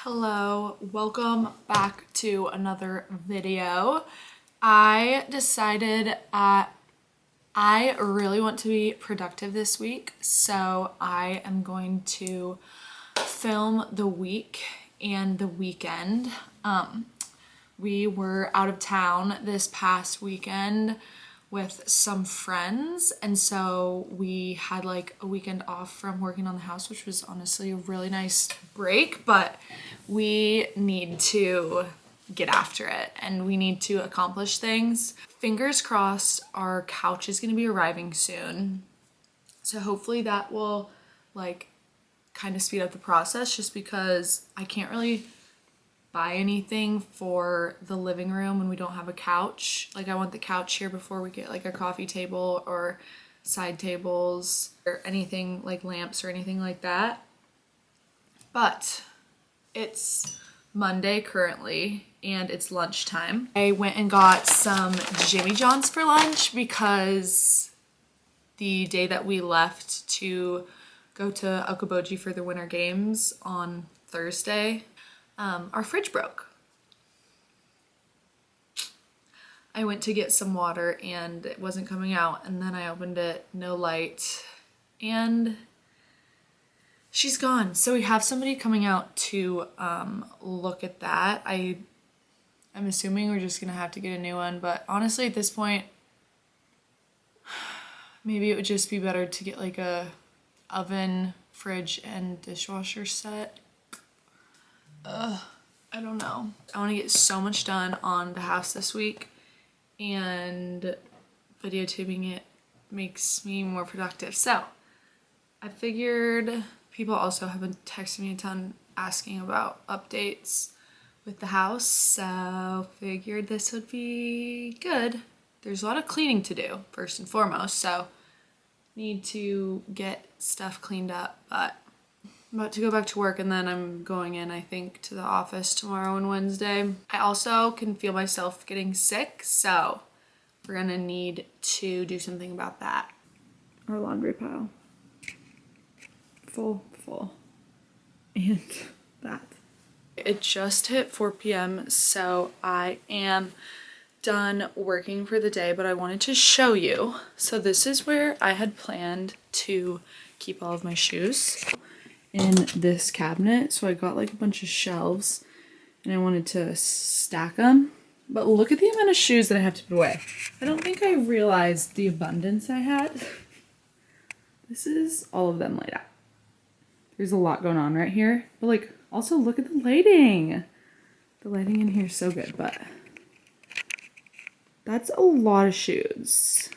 Hello, welcome back to another video. I decided I really want to be productive this week, so I am going to film the week and the weekend. We were out of town this past weekend with some friends, and so we had like a weekend off from working on the house, which was honestly a really nice break, but we need to get after it and we need to accomplish things. Fingers crossed our couch is going to be arriving soon, so hopefully that will like kind of speed up the process, just because I can't really buy anything for the living room when we don't have a couch. Like, I want the couch here before we get like a coffee table or side tables or anything like lamps or anything like that. But it's Monday currently and it's lunchtime. I went and got some Jimmy John's for lunch because the day that we left to go to Okoboji for the Winter Games on Thursday, our fridge broke. I went to get some water and it wasn't coming out, and then I opened it, no light, and she's gone. So we have somebody coming out to look at that. I'm assuming we're just gonna have to get a new one, but honestly at this point maybe it would just be better to get like a oven, fridge, and dishwasher set. I don't know. I want to get so much done on the house this week, and videotaping it makes me more productive. So I figured people also have been texting me a ton asking about updates with the house, so figured this would be good. There's a lot of cleaning to do first and foremost, so need to get stuff cleaned up, but I'm about to go back to work, and then I'm going in, I think, to the office tomorrow and Wednesday. I also can feel myself getting sick, so we're gonna need to do something about that. Our laundry pile. Full. And that. It just hit 4 p.m., so I am done working for the day, but I wanted to show you. So this is where I had planned to keep all of my shoes, in this cabinet. So I got like a bunch of shelves and I wanted to stack them, but look at the amount of shoes that I have to put away. I don't think I realized the abundance I had. This is all of them laid out. There's a lot going on right here, but like also look at the lighting. The lighting in here is so good, but that's a lot of shoes.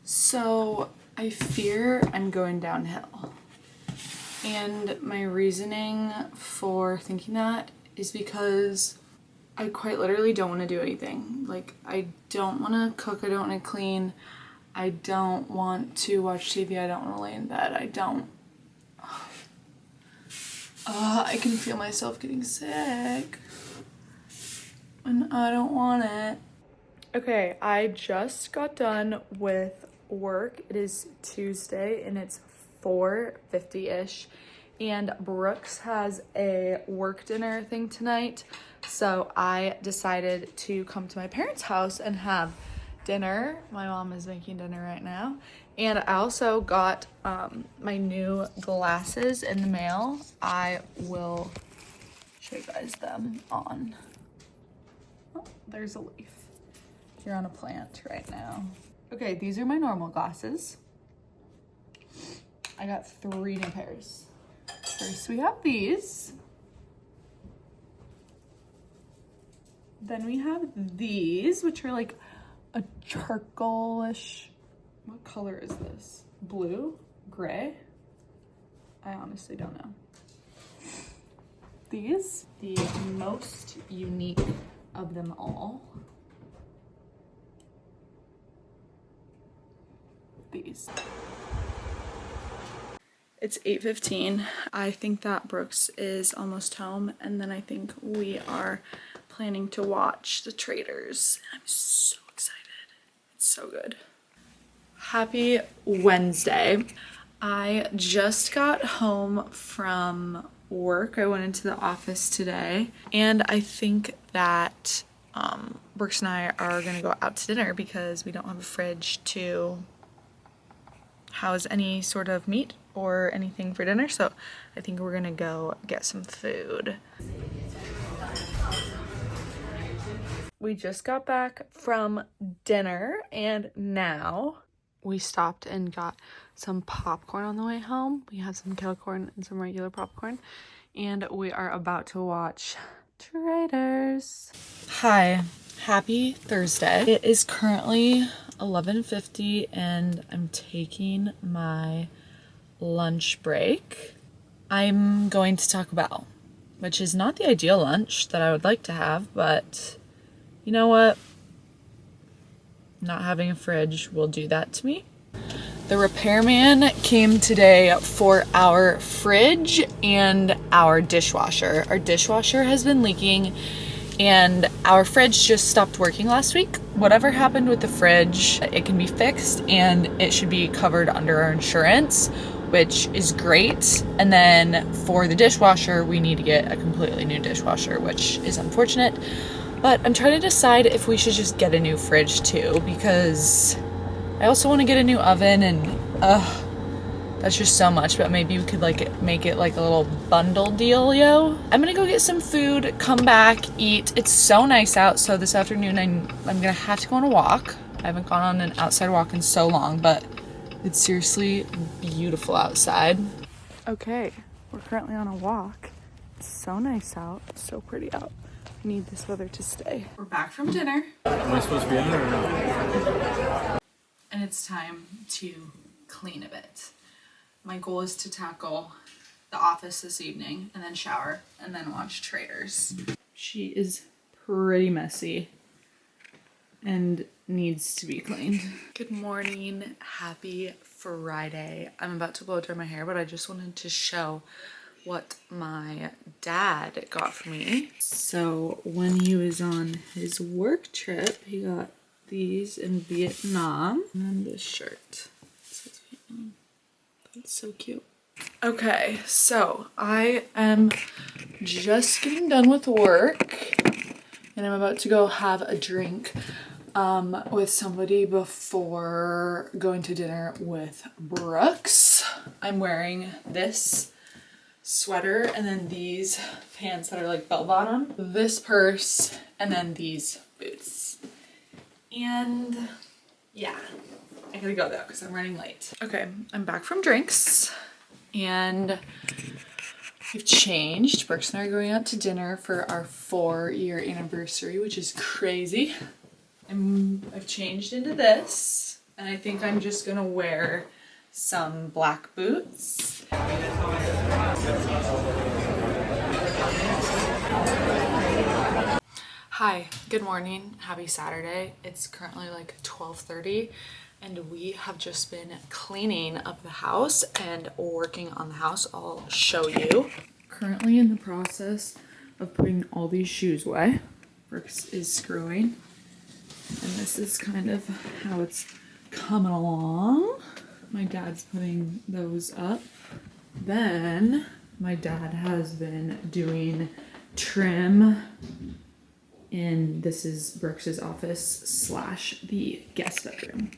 So I fear I'm going downhill, and my reasoning for thinking that is because I quite literally don't want to do anything. Like, I don't want to cook, I don't want to clean, I don't want to watch TV, I don't want to lay in bed, I can feel myself getting sick and I don't want it. Okay, I just got done with work. It is Tuesday and it's 4:50-ish, and Brooks has a work dinner thing tonight, so I decided to come to my parents' house and have dinner. My mom is making dinner right now, and I also got my new glasses in the mail. I will show you guys them on. Oh, there's a leaf. You're on a plant right now. Okay, these are my normal glasses. I got 3 new pairs. First we have these. Then we have these, which are like a charcoal-ish, what color is this? Blue? Gray? I honestly don't know. These, the most unique of them all. These. It's 8:15. I think that Brooks is almost home, and then I think we are planning to watch The Traitors. I'm so excited. It's so good. Happy Wednesday. I just got home from work. I went into the office today, and I think that Brooks and I are gonna go out to dinner because we don't have a fridge to house any sort of meat or anything for dinner, so I think we're gonna go get some food. We just got back from dinner, and now we stopped and got some popcorn on the way home. We had some kettle corn and some regular popcorn, and we are about to watch Traitors. Hi, happy Thursday. It is currently 11:50 and I'm taking my lunch break. I'm going to Taco Bell, which is not the ideal lunch that I would like to have, but you know what? Not having a fridge will do that to me. The repairman came today for our fridge and our dishwasher. Our dishwasher has been leaking and our fridge just stopped working last week. Whatever happened with the fridge, it can be fixed and it should be covered under our insurance, which is great. And then for the dishwasher, we need to get a completely new dishwasher, which is unfortunate. But I'm trying to decide if we should just get a new fridge too, because I also want to get a new oven, and that's just so much. But maybe we could like make it like a little bundle deal, yo. I'm gonna go get some food, come back, eat. It's so nice out, so this afternoon I'm gonna have to go on a walk. I haven't gone on an outside walk in so long, but it's seriously beautiful outside. Okay, we're currently on a walk. It's so nice out, so pretty out. I need this weather to stay. We're back from dinner. Am I supposed to be in there or no? And it's time to clean a bit. My goal is to tackle the office this evening and then shower and then watch Traitors. She is pretty messy and needs to be cleaned. Good morning, happy Friday. I'm about to blow dry my hair, but I just wanted to show what my dad got for me. So when he was on his work trip, he got these in Vietnam, and then this shirt. It says Vietnam. That's so cute. Okay, so I am just getting done with work and I'm about to go have a drink with somebody before going to dinner with Brooks. I'm wearing this sweater and then these pants that are like bell bottom, this purse, and then these boots. And yeah, I gotta go though because I'm running late. Okay, I'm back from drinks and we've changed. Brooks and I are going out to dinner for our 4-year anniversary, which is crazy. I've changed into this and I think I'm just gonna wear some black boots. Hi, good morning, happy Saturday. It's currently like 12:30 and we have just been cleaning up the house and working on the house. I'll show you. Currently in the process of putting all these shoes away. Brooks is screwing and this is kind of how it's coming along. My dad's putting those up. Then my dad has been doing trim and this is Brooks's office / the guest bedroom.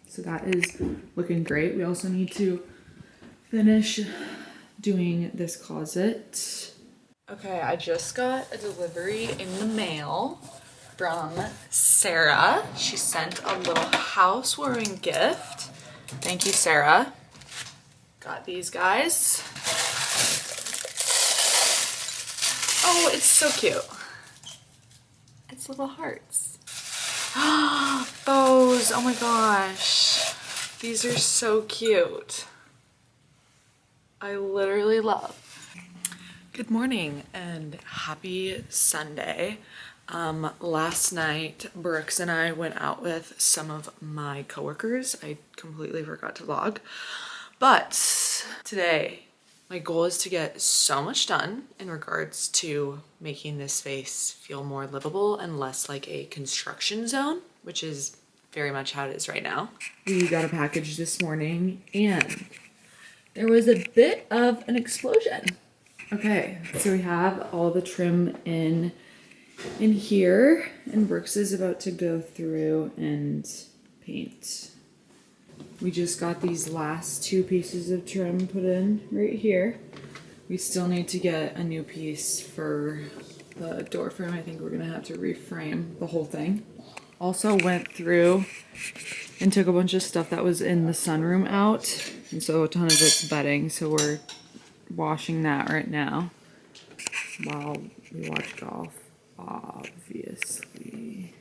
So that is looking great. We also need to finish doing this closet. Okay, I just got a delivery in the mail from Sarah. She sent a little housewarming gift. Thank you, Sarah. Got these guys. Oh, it's so cute. It's little hearts. Those, oh my gosh. These are so cute. I literally love. Good morning and happy Sunday. Last night, Brooks and I went out with some of my coworkers. I completely forgot to vlog. But today, my goal is to get so much done in regards to making this space feel more livable and less like a construction zone, which is very much how it is right now. We got a package this morning and there was a bit of an explosion. Okay, so we have all the trim in here, and Brooks is about to go through and paint. We just got these last 2 pieces of trim put in right here. We still need to get a new piece for the door frame. I think we're gonna have to reframe the whole thing. Also went through and took a bunch of stuff that was in the sunroom out, and so a ton of it's bedding, so we're washing that right now while we watch golf, obviously.